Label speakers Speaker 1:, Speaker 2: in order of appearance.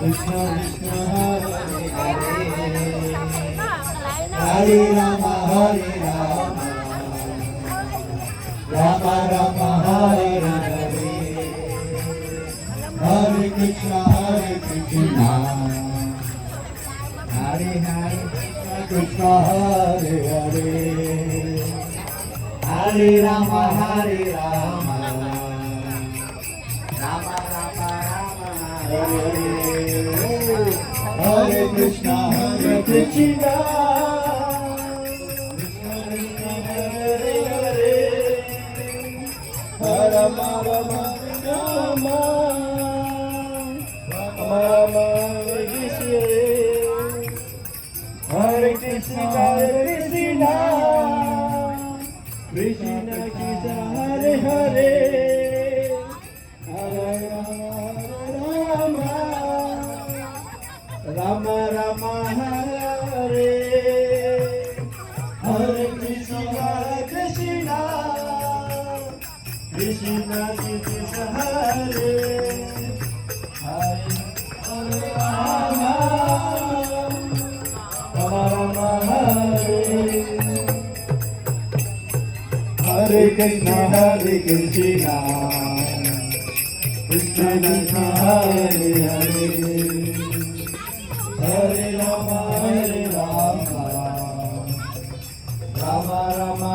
Speaker 1: Krishna Krishna Hare Hare Hare Rama Hare Rama Rama Rama Hare Hare Hare Krishna Hare Hare Krishna Hare Hare Hare Rama Hare Rama Rama Rama Rama Hare Hare Hare Krishna Krishna Krishna Hare Hare Hare Rama Rama Rama Rama Rama Hare Krishna Krishna Krishna Krishna Hare Hare Hare Rama Rama Rama Hare Hare Krishna Krishna Krishna Krishna Hare Hare Rama Rama Hare Hare Krishna Krishna Krishna Hare Hare Hare Rama Rama Rama